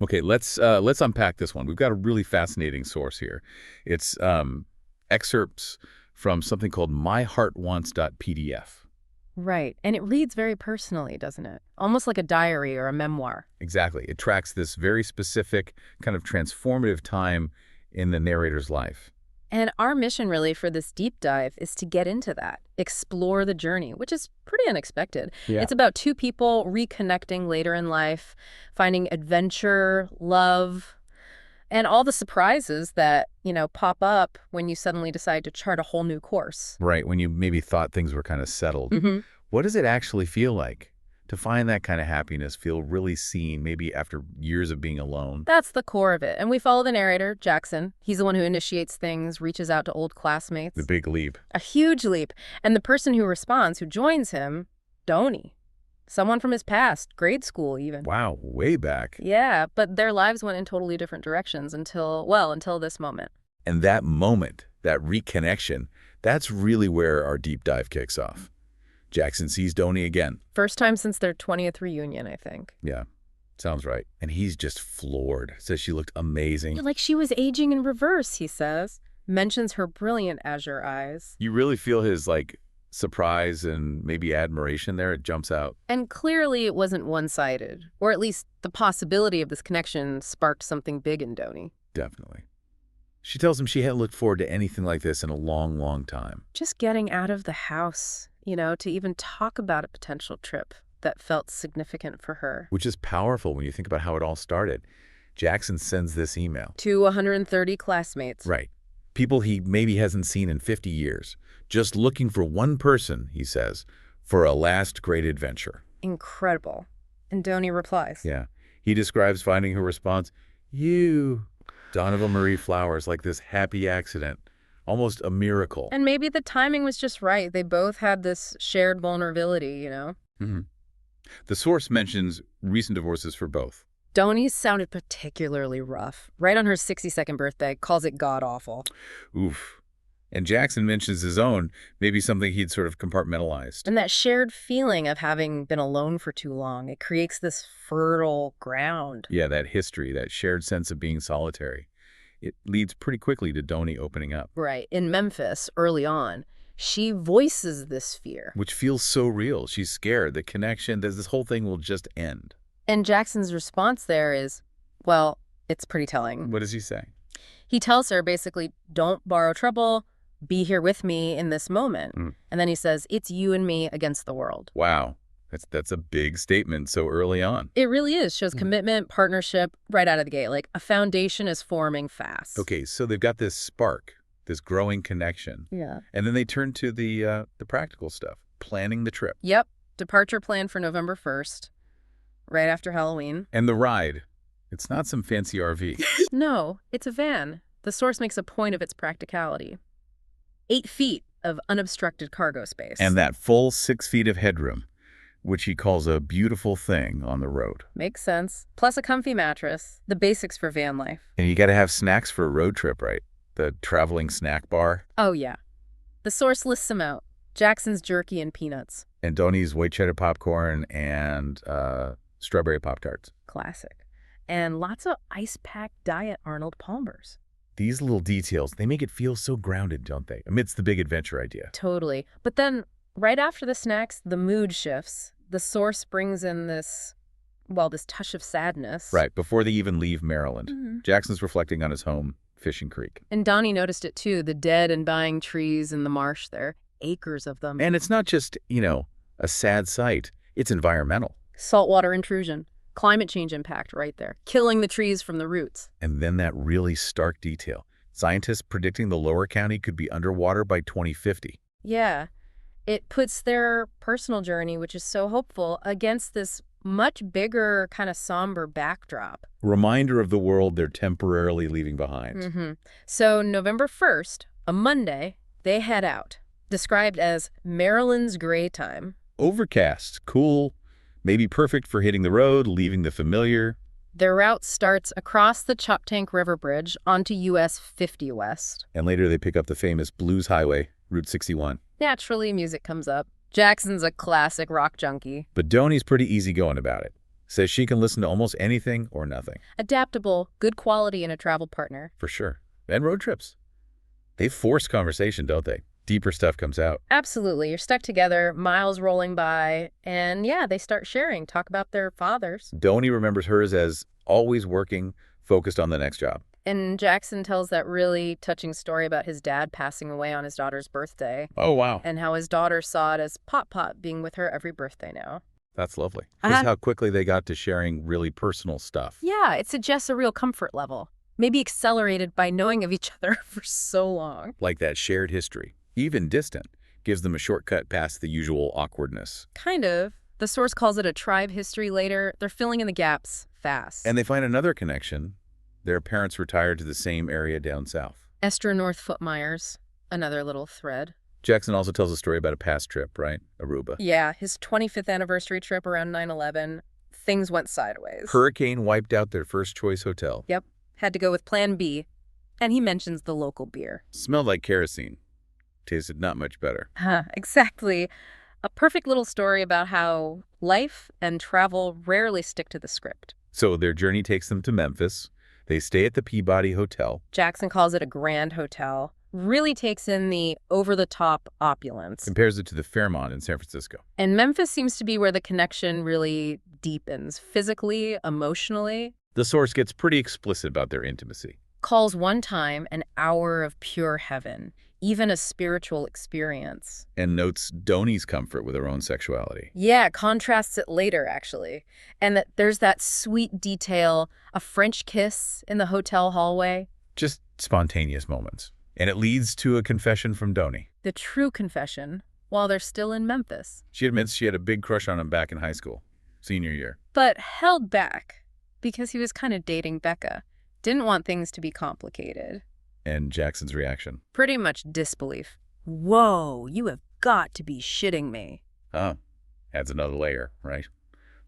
Okay, let's unpack this one. We've got a really fascinating source here. It's excerpts from something called myheartwants.pdf. Right. And it reads very personally, doesn't it? Almost like a diary or a memoir. Exactly. It tracks this very specific kind of transformative time in the narrator's life. And our mission really for this deep dive is to get into that, explore the journey, which is pretty unexpected. Yeah. It's about two people reconnecting later in life, finding adventure, love, and all the surprises that, pop up when you suddenly decide to chart a whole new course. Right, when you maybe thought things were kind of settled. Mm-hmm. What does it actually feel like to find that kind of happiness, feel really seen, maybe after years of being alone? That's the core of it. And we follow the narrator, Jackson. He's the one who initiates things, reaches out to old classmates. The big leap. A huge leap. And the person who responds, who joins him, Donnie. Someone from his past, grade school even. Wow, way back. Yeah, but their lives went in totally different directions until this moment. And that moment, that reconnection, that's really where our deep dive kicks off. Jackson sees Donnie again. First time since their 20th reunion, I think. Yeah, sounds right. And he's just floored. Says she looked amazing. Like she was aging in reverse, he says. Mentions her brilliant azure eyes. You really feel his, surprise and maybe admiration there. It jumps out. And clearly it wasn't one-sided. Or at least the possibility of this connection sparked something big in Donnie. Definitely. She tells him she hadn't looked forward to anything like this in a long, long time. Just getting out of the house, to even talk about a potential trip that felt significant for her. Which is powerful when you think about how it all started. Jackson sends this email. To 130 classmates. Right. People he maybe hasn't seen in 50 years. Just looking for one person, he says, for a last great adventure. Incredible. And Donnie replies. Yeah. He describes finding her response, you, Donovan Marie Flowers, like this happy accident. Almost a miracle. And maybe the timing was just right. They both had this shared vulnerability, Mm-hmm. The source mentions recent divorces for both. Donnie's sounded particularly rough. Right on her 62nd birthday, calls it god-awful. Oof. And Jackson mentions his own, maybe something he'd sort of compartmentalized. And that shared feeling of having been alone for too long, it creates this fertile ground. Yeah, that history, that shared sense of being solitary. It leads pretty quickly to Donnie opening up. Right. In Memphis, early on, she voices this fear. Which feels so real. She's scared. The connection, this whole thing will just end. And Jackson's response there is, well, it's pretty telling. What does he say? He tells her basically, don't borrow trouble, be here with me in this moment. And then he says, it's you and me against the world. Wow. That's a big statement so early on. It really is. Shows commitment, partnership, right out of the gate. Like a foundation is forming fast. Okay, so they've got this spark, this growing connection. Yeah. And then they turn to the practical stuff, planning the trip. Yep. Departure planned for November 1st, right after Halloween. And the ride. It's not some fancy RV. No, it's a van. The source makes a point of its practicality. 8 feet of unobstructed cargo space. And that full 6 feet of headroom, which he calls a beautiful thing on the road. Makes sense. Plus a comfy mattress. The basics for van life. And you got to have snacks for a road trip, right? The traveling snack bar. Oh, yeah. The source lists them out. Jackson's jerky and peanuts. And Donnie's white cheddar popcorn and strawberry Pop-Tarts. Classic. And lots of ice-packed diet Arnold Palmers. These little details, they make it feel so grounded, don't they? Amidst the big adventure idea. Totally. But then, right after the snacks, the mood shifts. The source brings in this touch of sadness. Right, before they even leave Maryland. Jackson's reflecting on his home, Fishing Creek. And Donnie noticed it too, the dead and dying trees in the marsh there. Acres of them. And it's not just, a sad sight. It's environmental. Saltwater intrusion. Climate change impact right there. Killing the trees from the roots. And then that really stark detail. Scientists predicting the lower county could be underwater by 2050. Yeah. It puts their personal journey, which is so hopeful, against this much bigger kind of somber backdrop. Reminder of the world they're temporarily leaving behind. So November 1st, a Monday, they head out. Described as Maryland's gray time. Overcast, cool, maybe perfect for hitting the road, leaving the familiar. Their route starts across the Choptank River Bridge onto US 50 West. And later they pick up the famous Blues Highway, Route 61. Naturally, music comes up. Jackson's a classic rock junkie. But Donnie's pretty easygoing about it. Says she can listen to almost anything or nothing. Adaptable, good quality in a travel partner. For sure. And road trips. They force conversation, don't they? Deeper stuff comes out. Absolutely. You're stuck together, miles rolling by, and yeah, they start sharing, talk about their fathers. Donnie remembers hers as always working, focused on the next job. And Jackson tells that really touching story about his dad passing away on his daughter's birthday. Oh, wow. And how his daughter saw it as Pop being with her every birthday now. That's lovely. Here's how quickly they got to sharing really personal stuff. Yeah, it suggests a real comfort level. Maybe accelerated by knowing of each other for so long. Like that shared history, even distant, gives them a shortcut past the usual awkwardness. Kind of. The source calls it a tribe history later. They're filling in the gaps fast. And they find another connection. Their parents retired to the same area down south. Esther North Footmyers, another little thread. Jackson also tells a story about a past trip, right? Aruba. Yeah, his 25th anniversary trip around 9/11. Things went sideways. Hurricane wiped out their first choice hotel. Yep, had to go with plan B. And he mentions the local beer. Smelled like kerosene. Tasted not much better. Exactly. A perfect little story about how life and travel rarely stick to the script. So their journey takes them to Memphis. They stay at the Peabody Hotel. Jackson calls it a grand hotel. Really takes in the over-the-top opulence. Compares it to the Fairmont in San Francisco. And Memphis seems to be where the connection really deepens, physically, emotionally. The source gets pretty explicit about their intimacy. Calls one time an hour of pure heaven, even a spiritual experience. And notes Donnie's comfort with her own sexuality. Yeah, contrasts it later, actually. And that there's that sweet detail, a French kiss in the hotel hallway. Just spontaneous moments. And it leads to a confession from Donnie. The true confession, while they're still in Memphis. She admits she had a big crush on him back in high school, senior year. But held back because he was kind of dating Becca. Didn't want things to be complicated. And Jackson's reaction. Pretty much disbelief. Whoa, you have got to be shitting me. Oh, adds another layer, right?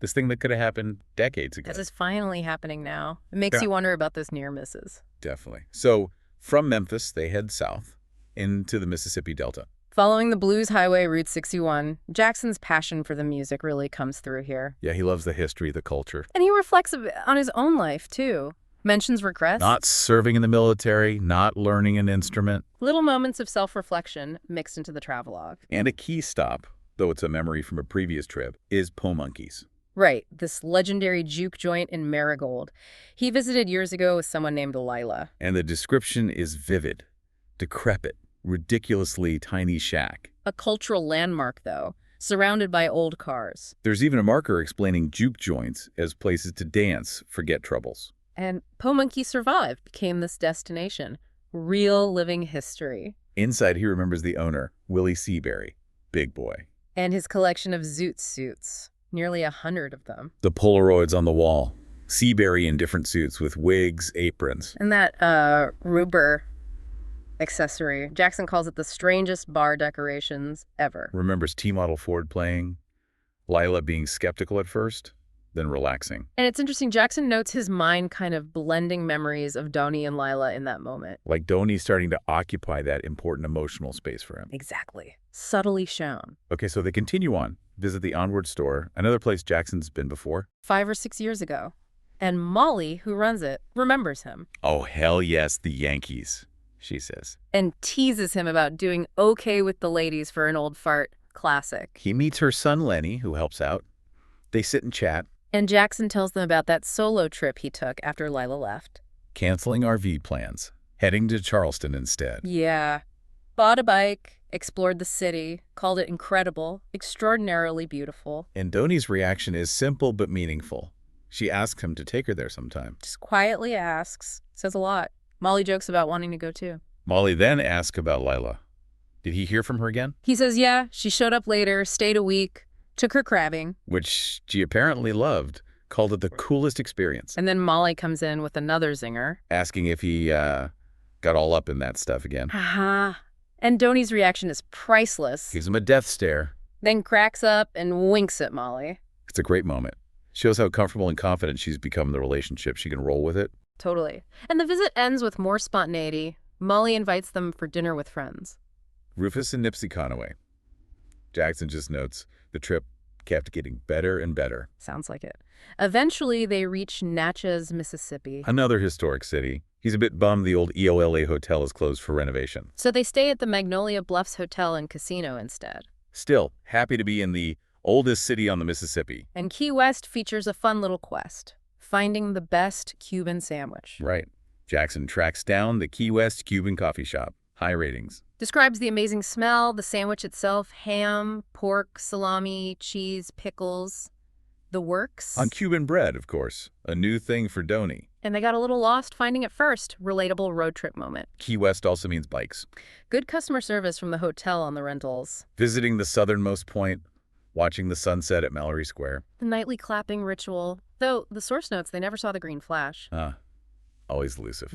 This thing that could have happened decades ago. This is finally happening now. It makes you wonder about those near misses. Definitely. So from Memphis, they head south into the Mississippi Delta. Following the Blues Highway, Route 61, Jackson's passion for the music really comes through here. Yeah, he loves the history, the culture. And he reflects a bit on his own life, too. Mentions regrets. Not serving in the military, not learning an instrument. Little moments of self-reflection mixed into the travelogue. And a key stop, though it's a memory from a previous trip, is Po Monkeys. Right, this legendary juke joint in Marigold. He visited years ago with someone named Lila. And the description is vivid, decrepit, ridiculously tiny shack. A cultural landmark, though, surrounded by old cars. There's even a marker explaining juke joints as places to dance, forget troubles. And Po Monkey survived, became this destination. Real living history. Inside, he remembers the owner, Willie Seabury, big boy. And his collection of zoot suits. Nearly 100 of them. The Polaroids on the wall. Seabury in different suits with wigs, aprons. And that rubber accessory. Jackson calls it the strangest bar decorations ever. Remembers T-model Ford playing. Lila being skeptical at first, then relaxing. And it's interesting, Jackson notes his mind kind of blending memories of Donnie and Lila in that moment. Like Donnie's starting to occupy that important emotional space for him. Exactly. Subtly shown. Okay, so they continue on. Visit the Onward store, another place Jackson's been before. 5 or 6 years ago. And Molly, who runs it, remembers him. Oh, hell yes, the Yankees, she says. And teases him about doing okay with the ladies for an old fart classic. He meets her son Lenny, who helps out. They sit and chat. And Jackson tells them about that solo trip he took after Lila left. Canceling RV plans, heading to Charleston instead. Yeah. Bought a bike, explored the city, called it incredible, extraordinarily beautiful. And Donnie's reaction is simple but meaningful. She asks him to take her there sometime. Just quietly asks. Says a lot. Molly jokes about wanting to go too. Molly then asks about Lila. Did he hear from her again? He says, yeah, she showed up later, stayed a week, took her crabbing. Which she apparently loved, called it the coolest experience. And then Molly comes in with another zinger. Asking if he got all up in that stuff again. Haha. And Donnie's reaction is priceless. Gives him a death stare. Then cracks up and winks at Molly. It's a great moment. Shows how comfortable and confident she's become in the relationship. She can roll with it. Totally. And the visit ends with more spontaneity. Molly invites them for dinner with friends. Rufus and Nipsey Conaway. Jackson just notes the trip kept getting better and better. Sounds like it. Eventually, they reach Natchez, Mississippi. Another historic city. He's a bit bummed the old EOLA hotel is closed for renovation. So they stay at the Magnolia Bluffs Hotel and Casino instead. Still, happy to be in the oldest city on the Mississippi. And Key West features a fun little quest, finding the best Cuban sandwich. Right. Jackson tracks down the Key West Cuban coffee shop. High ratings. Describes the amazing smell, the sandwich itself, ham, pork, salami, cheese, pickles, the works. On Cuban bread, of course. A new thing for Donnie. And they got a little lost finding it first. Relatable road trip moment. Key West also means bikes. Good customer service from the hotel on the rentals. Visiting the southernmost point, watching the sunset at Mallory Square. The nightly clapping ritual. Though, the source notes, they never saw the green flash. Always elusive.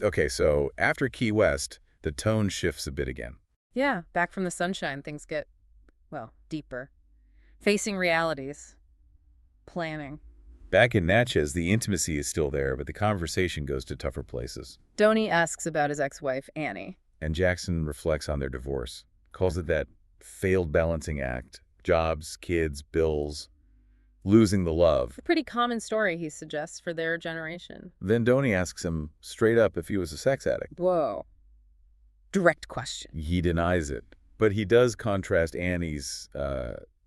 Okay, so after Key West, the tone shifts a bit again. Yeah, back from the sunshine, things get, well, deeper. Facing realities. Planning. Back in Natchez, the intimacy is still there, but the conversation goes to tougher places. Donnie asks about his ex-wife, Annie. And Jackson reflects on their divorce, calls it that failed balancing act. Jobs, kids, bills, losing the love. A pretty common story, he suggests, for their generation. Then Donnie asks him straight up if he was a sex addict. Whoa. Direct question. He denies it, but he does contrast Annie's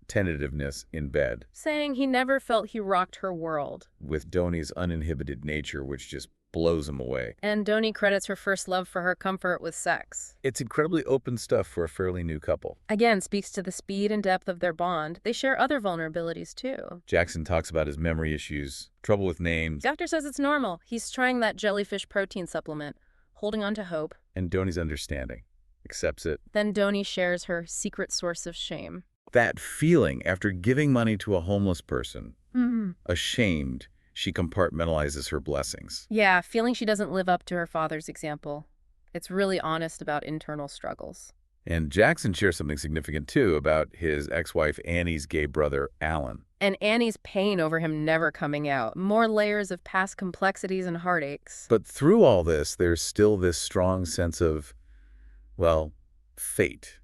tentativeness in bed Saying he never felt he rocked her world. with Donnie's uninhibited nature, which just blows him away. And Donnie credits her first love for her comfort with sex. It's incredibly open stuff for a fairly new couple. Again, speaks to the speed and depth of their bond. They share other vulnerabilities, too. Jackson talks about his memory issues, trouble with names, Doctor says it's normal. He's trying that jellyfish protein supplement, holding on to hope. and Donnie's understanding. Accepts it. Then Donnie shares her secret source of shame. That feeling after giving money to a homeless person, Mm-hmm. ashamed, she compartmentalizes her blessings. Yeah, feeling she doesn't live up to her father's example. It's really honest about internal struggles. And Jackson shares something significant, too, about his ex-wife Annie's gay brother, Alan. And Annie's pain over him never coming out. More layers of past complexities and heartaches. But through all this, there's still this strong sense of, well, fate.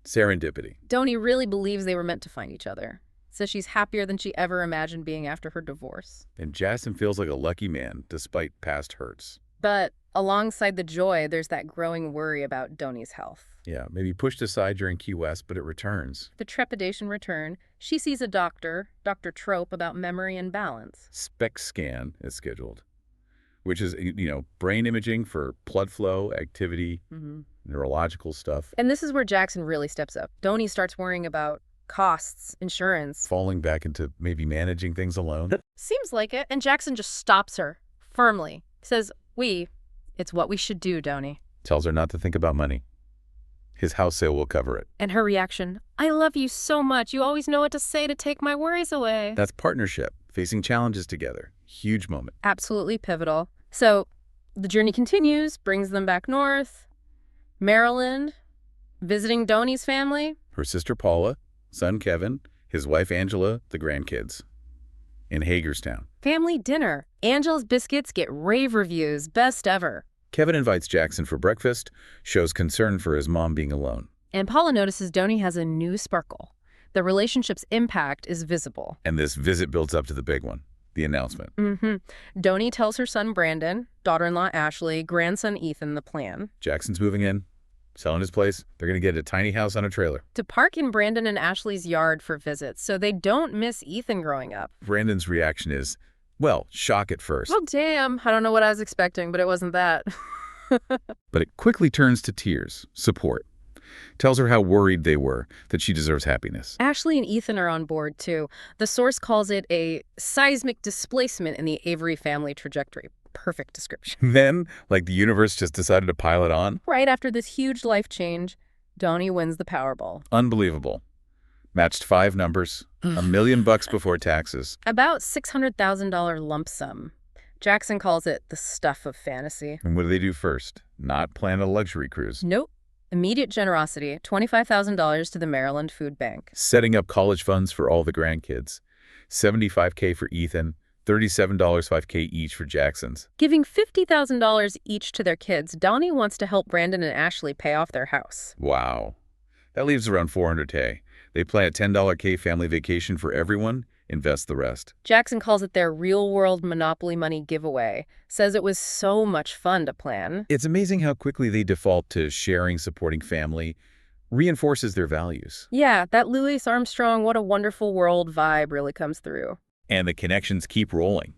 Serendipity. Donnie really believes they were meant to find each other. Says she's happier than she ever imagined being after her divorce. And Jackson feels like a lucky man, despite past hurts. But alongside the joy, there's that growing worry about Donnie's health. Yeah, maybe pushed aside during Key West, but it returns. The trepidation return. She sees a doctor, Dr. Trope, about memory and balance. SPECT scan is scheduled, which is, brain imaging for blood flow, activity, neurological stuff. And this is where Jackson really steps up. Donnie starts worrying about costs, insurance. Falling back into maybe managing things alone. Seems like it. And Jackson just stops her firmly. Says, it's what we should do, Donnie. Tells her not to think about money. His house sale will cover it. And her reaction, I love you so much. You always know what to say to take my worries away. That's partnership, facing challenges together. Huge moment. Absolutely pivotal. So the journey continues, brings them back north. Maryland, visiting Donnie's family. Her sister Paula, son Kevin, his wife Angela, the grandkids. In Hagerstown. Family dinner. Angela's biscuits get rave reviews. Best ever. Kevin invites Jackson for breakfast, shows concern for his mom being alone. And Paula notices Donnie has a new sparkle. The relationship's impact is visible. And this visit builds up to the big one, the announcement. Donnie tells her son Brandon, daughter-in-law Ashley, grandson Ethan the plan. Jackson's moving in, selling his place. They're going to get a tiny house on a trailer. To park in Brandon and Ashley's yard for visits, so they don't miss Ethan growing up. Brandon's reaction is, well, shock at first. Oh, damn. I don't know what I was expecting, but it wasn't that. But it quickly turns to tears, support. Tells her how worried they were, that she deserves happiness. Ashley and Ethan are on board, too. The source calls it a seismic displacement in the Avery family trajectory. Perfect description. Then, like the universe just decided to pile it on. Right after this huge life change, Donnie wins the Powerball. Unbelievable. Matched 5 numbers, $1 million before taxes. About $600,000 lump sum. Jackson calls it the stuff of fantasy. And what do they do first? Not plan a luxury cruise. Nope. Immediate generosity, $25,000 to the Maryland Food Bank. Setting up college funds for all the grandkids. $75K for Ethan, $37.05 each for Jackson's. Giving $50,000 each to their kids, Donnie wants to help Brandon and Ashley pay off their house. Wow. That leaves around $400K. They plan a $10K family vacation for everyone, invest the rest. Jackson calls it their real-world Monopoly money giveaway, says it was so much fun to plan. It's amazing how quickly they default to sharing, supporting family, reinforces their values. Yeah, that Louis Armstrong, what a wonderful world vibe really comes through. And the connections keep rolling.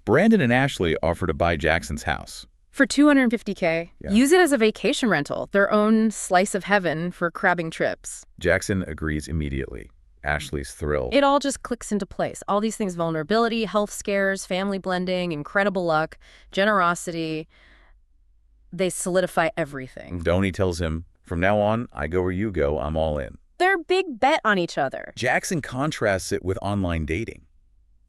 Brandon and Ashley offer to buy Jackson's house. For $250K, Yeah. use it as a vacation rental, their own slice of heaven for crabbing trips. Jackson agrees immediately. Ashley's thrilled. It all just clicks into place. All these things, vulnerability, health scares, family blending, incredible luck, generosity, they solidify everything. Donnie tells him, "From now on, I go where you go, I'm all in." They're a big bet on each other. Jackson contrasts it with online dating.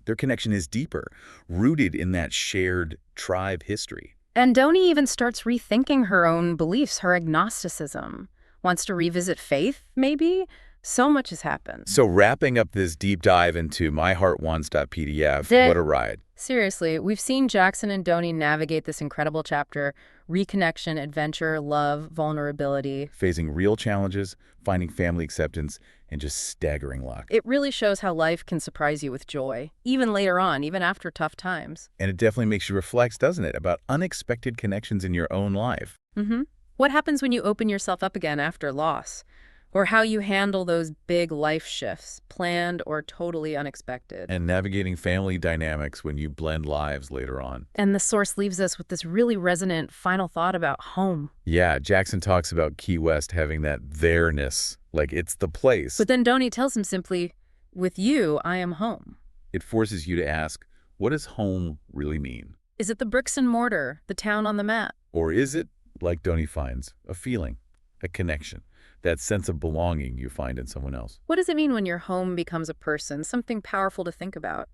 Their connection is deeper, rooted in that shared tribe history. And Donnie even starts rethinking her own beliefs, her agnosticism. Wants to revisit faith, maybe? So much has happened. So wrapping up this deep dive into myheartwants.pdf, what a ride. Seriously, we've seen Jackson and Donnie navigate this incredible chapter: reconnection, adventure, love, vulnerability. Facing real challenges, finding family acceptance, and just staggering luck. It really shows how life can surprise you with joy, even later on, even after tough times. And it definitely makes you reflect, doesn't it, about unexpected connections in your own life. What happens when you open yourself up again after loss? Or how you handle those big life shifts, planned or totally unexpected. And navigating family dynamics when you blend lives later on. And the source leaves us with this really resonant final thought about home. Yeah, Jackson talks about Key West having that there-ness, like it's the place. But then Donnie tells him simply, "With you, I am home." It forces you to ask, what does home really mean? Is it the bricks and mortar, the town on the map? Or is it, like Donnie finds, a feeling, a connection, that sense of belonging you find in someone else? What does it mean when your home becomes a person? Something powerful to think about.